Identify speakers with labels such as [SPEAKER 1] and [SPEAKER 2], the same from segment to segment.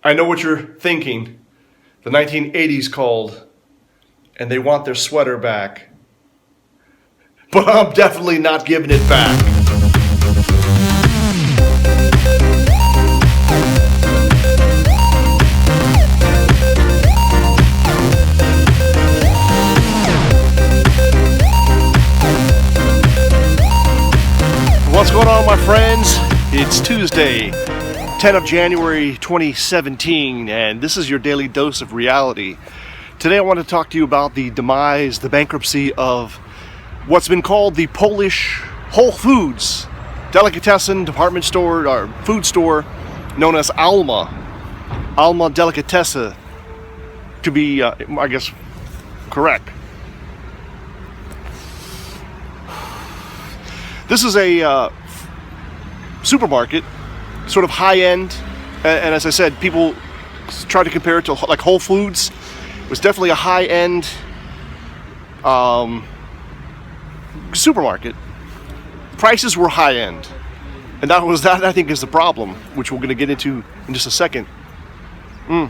[SPEAKER 1] I know what you're thinking. The 1980s called, and they want their sweater back. But I'm definitely not giving it back. What's going on, my friends? It's Tuesday, 10 of January 2017, and this is your daily dose of reality. Today I want to talk to you about the demise, the bankruptcy of what's been called the Polish Whole Foods Delicatessen department store or food store known as ALMA Delikatesy, to be, I guess, correct. This is a supermarket, sort of high-end, and as I said, people try to compare it to like Whole Foods. It was definitely a high-end supermarket. Prices were high-end, and that I think is the problem, which we're going to get into in just a second. You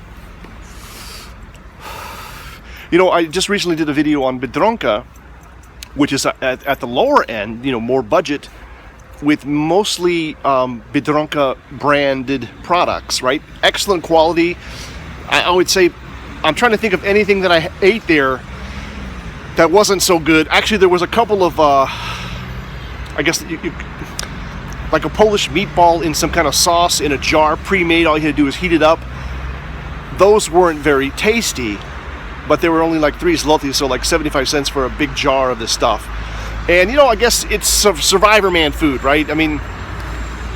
[SPEAKER 1] know, I just recently did a video on Biedronka, which is at the lower end, you know, more budget, with mostly Biedronka branded products, right? Excellent quality. I would say, I'm trying to think of anything that I ate there that wasn't so good. Actually, there was a couple of, I guess, like a Polish meatball in some kind of sauce in a jar, pre-made. All you had to do was heat it up. Those weren't very tasty, but they were only like 3 zlotys, so like 75 cents for a big jar of this stuff. And, you know, I guess it's survivor man food, right? I mean,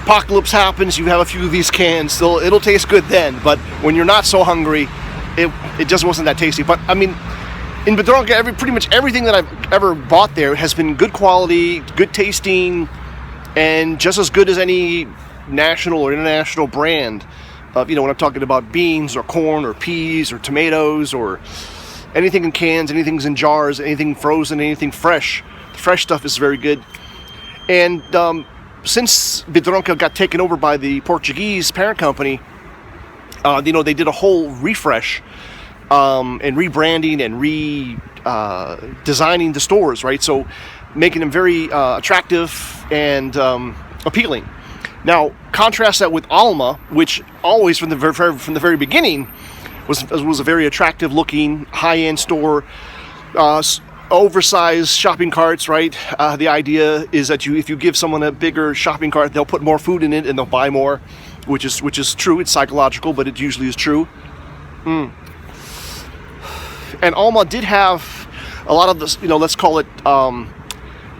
[SPEAKER 1] apocalypse happens, you have a few of these cans, so it'll taste good then, but when you're not so hungry, it just wasn't that tasty. But, I mean, in Biedronka, pretty much everything that I've ever bought there has been good quality, good tasting, and just as good as any national or international brand. You know, when I'm talking about beans or corn or peas or tomatoes or anything in cans, anything's in jars, anything frozen, anything fresh. The fresh stuff is very good. And since Biedronka got taken over by the Portuguese parent company, you know, they did a whole refresh and rebranding and designing the stores, right? So making them very attractive and appealing. Now, contrast that with ALMA, which always from the very beginning was a very attractive looking high-end store, oversized shopping carts, right? The idea is that if you give someone a bigger shopping cart, they'll put more food in it and they'll buy more, which is true. It's psychological, but it usually is true. And ALMA did have a lot of this, you know, let's call it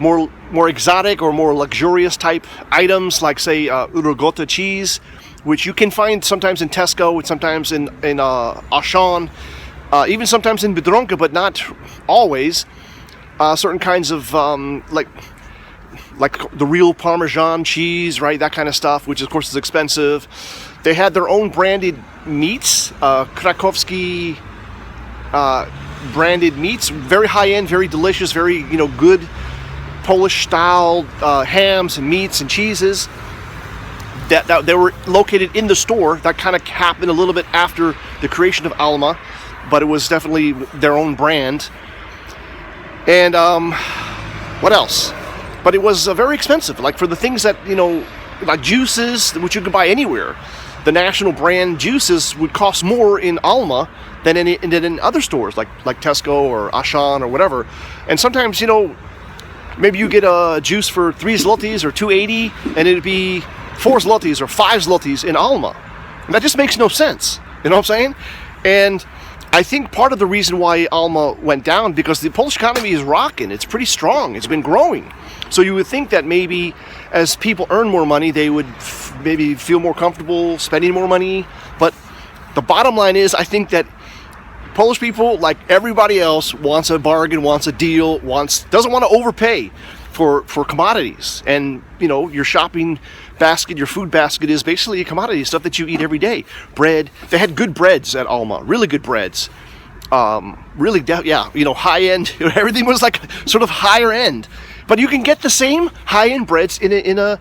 [SPEAKER 1] more exotic or more luxurious type items, like say Urogota cheese, which you can find sometimes in Tesco, sometimes in Auchan, even sometimes in Biedronka, but not always. Certain kinds of like the real Parmesan cheese, right? That kind of stuff, which of course is expensive. They had their own branded meats, Krakowski branded meats, very high end, very delicious, very, you know, good Polish style hams and meats and cheeses that they were located in the store. That kind of happened a little bit after the creation of ALMA, but it was definitely their own brand. And what else? But it was very expensive, like for the things that, you know, like juices, which you could buy anywhere. The national brand juices would cost more in ALMA than in other stores like Tesco or Auchan or whatever. And sometimes, you know, maybe you get a juice for 3 zlotys or 2.80, and it'd be 4 zlotys or 5 zlotys in ALMA. And that just makes no sense. You know what I'm saying? And I think part of the reason why ALMA went down, because the Polish economy is rocking. It's pretty strong. It's been growing. So you would think that maybe as people earn more money, they would maybe feel more comfortable spending more money. But the bottom line is, I think that Polish people, like everybody else, wants a bargain, wants a deal, doesn't want to overpay for commodities. And, you know, your shopping basket, your food basket is basically a commodity, stuff that you eat every day. Bread. They had good breads at ALMA, really good breads. Really, yeah, you know, high end. Everything was like sort of higher end. But you can get the same high end breads in a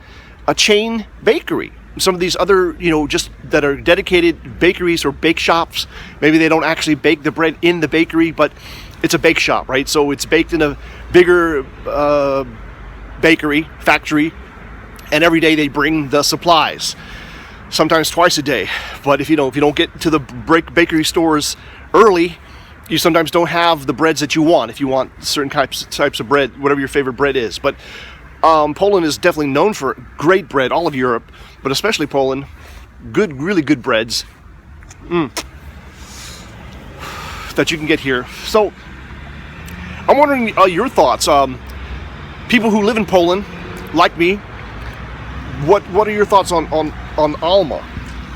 [SPEAKER 1] chain bakery. some of these other, just that are dedicated bakeries or bake shops. Maybe they don't actually bake the bread in the bakery, but it's a bake shop, right? So it's baked in a bigger bakery, factory, and every day they bring the supplies, sometimes twice a day. But if you don't get to the bakery stores early, you sometimes don't have the breads that you want, if you want certain types of bread, whatever your favorite bread is. But Poland is definitely known for great bread, all of Europe, but especially Poland. Really good breads that you can get here. So I'm wondering your thoughts. People who live in Poland, like me, what are your thoughts on Alma?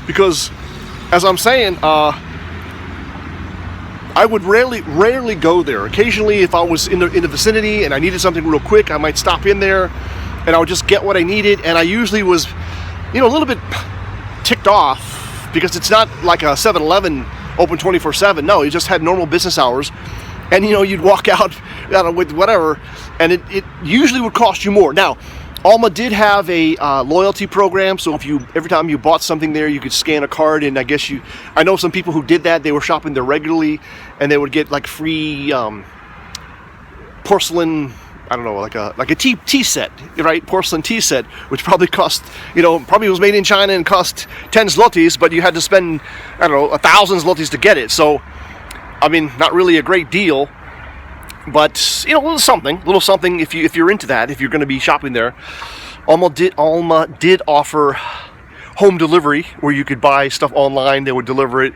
[SPEAKER 1] Because, as I'm saying, I would rarely go there. Occasionally, if I was in the vicinity and I needed something real quick, I might stop in there and I would just get what I needed. And I usually was, a little bit ticked off because it's not like a 7-Eleven open 24/7. No, you just had normal business hours. And, you'd walk out with whatever, and it usually would cost you more. Now, Alma did have a loyalty program, so every time you bought something there, you could scan a card, and I know some people who did that. They were shopping there regularly, and they would get like free porcelain, I don't know, like a tea set, right? Porcelain tea set, which probably cost, probably was made in China and cost 10 zlotys, but you had to spend, 1,000 zlotys to get it. So, not really a great deal, but a little something if you're into that, if you're going to be shopping there. Alma did offer home delivery, where you could buy stuff online. They would deliver it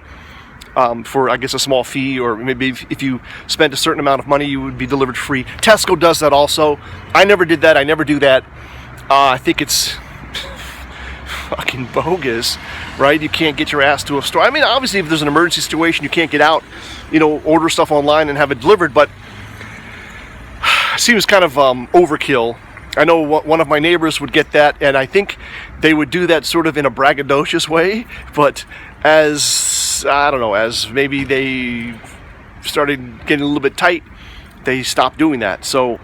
[SPEAKER 1] for, I guess, a small fee, or maybe if you spent a certain amount of money, you would be delivered free. Tesco does that also. I never did that. I never do that. I think it's fucking bogus, right? You can't get your ass to a store. Obviously, if there's an emergency situation, you can't get out, order stuff online and have it delivered, but it seems kind of overkill. I know one of my neighbors would get that, and I think they would do that sort of in a braggadocious way, but as maybe they started getting a little bit tight, they stopped doing that. So,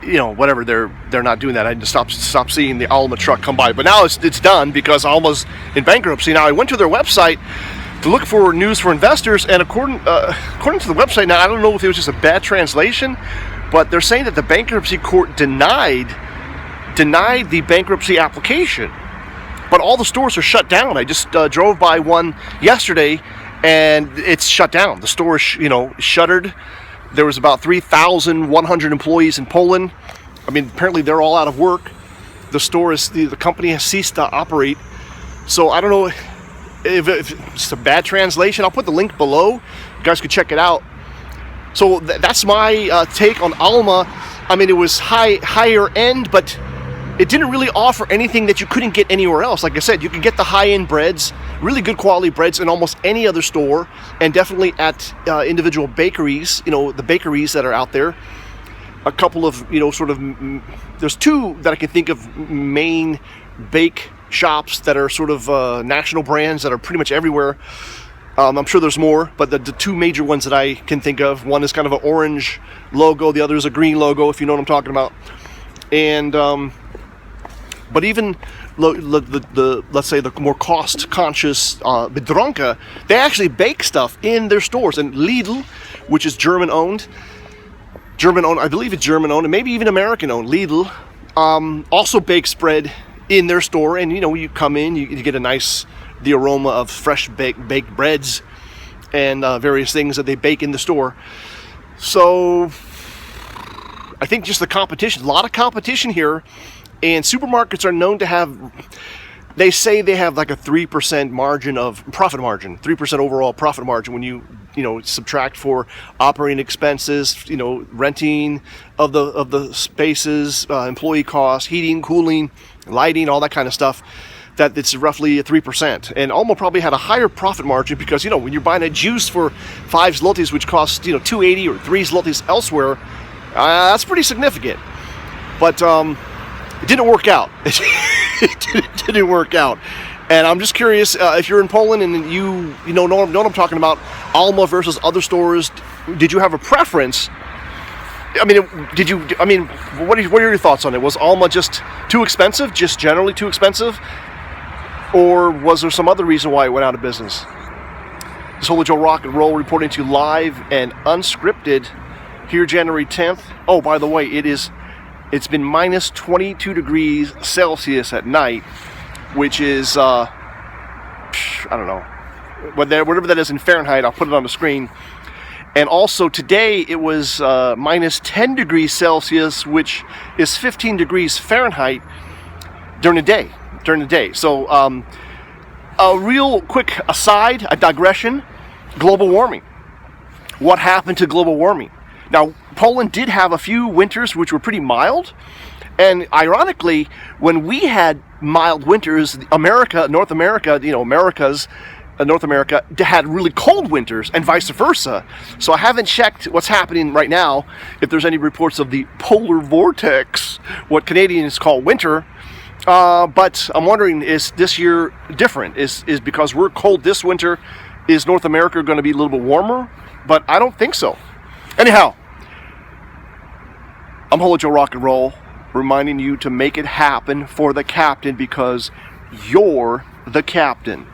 [SPEAKER 1] whatever, they're not doing that. I had to stop seeing the Alma truck come by. But now it's done because Alma's in bankruptcy. Now, I went to their website to look for news for investors, and according to the website, now I don't know if it was just a bad translation, but they're saying that the bankruptcy court denied the bankruptcy application. But all the stores are shut down. I just drove by one yesterday, and it's shut down. The store is, shuttered. There was about 3,100 employees in Poland. Apparently they're all out of work. The company has ceased to operate. So I don't know if it's a bad translation. I'll put the link below. You guys can check it out. So that's my take on Alma. It was higher end, but it didn't really offer anything that you couldn't get anywhere else. Like I said, you can get the high-end breads, really good quality breads, in almost any other store, and definitely at individual bakeries, the bakeries that are out there. A couple of, there's two that I can think of, main bake shops that are sort of national brands that are pretty much everywhere. I'm sure there's more, but the two major ones that I can think of, one is kind of an orange logo, the other is a green logo, if you know what I'm talking about. And but even let's say the more cost-conscious Biedronka, they actually bake stuff in their stores. And Lidl, which is German-owned, I believe it's German-owned, and maybe even American-owned, Lidl, also bakes bread in their store. And you come in, you get the aroma of fresh baked breads and various things that they bake in the store. So I think just the competition, a lot of competition here. And supermarkets are known to have, they say they have like a 3% profit margin, 3% overall profit margin when you subtract for operating expenses, renting of the spaces, employee costs, heating, cooling, lighting, all that kind of stuff. That it's roughly 3%. And Alma probably had a higher profit margin because, when you're buying a juice for 5 zlotys, which costs, 2.80 or 3 zlotys elsewhere, that's pretty significant. But it didn't work out. It didn't work out. And I'm just curious, if you're in Poland and you know what I'm talking about, Alma versus other stores, did you have a preference I mean, what are your thoughts on it? Was Alma just too expensive, just generally too expensive? Or was there some other reason why it went out of business? This is Holy Joe Rock and Roll reporting to you live and unscripted here January 10th. Oh, by the way, it's been minus 22 degrees Celsius at night, which is, I don't know, whatever that is in Fahrenheit. I'll put it on the screen. And also today it was minus 10 degrees Celsius, which is 15 degrees Fahrenheit during the day. So a real quick aside, a digression, global warming. What happened to global warming? Now, Poland did have a few winters which were pretty mild. And ironically, when we had mild winters, North America had really cold winters and vice versa. So I haven't checked what's happening right now, if there's any reports of the polar vortex, what Canadians call winter. But I'm wondering, is this year different? Is because we're cold this winter, is North America going to be a little bit warmer? But I don't think so. Anyhow, I'm Holy Joe Rock and Roll, reminding you to make it happen for the captain, because you're the captain.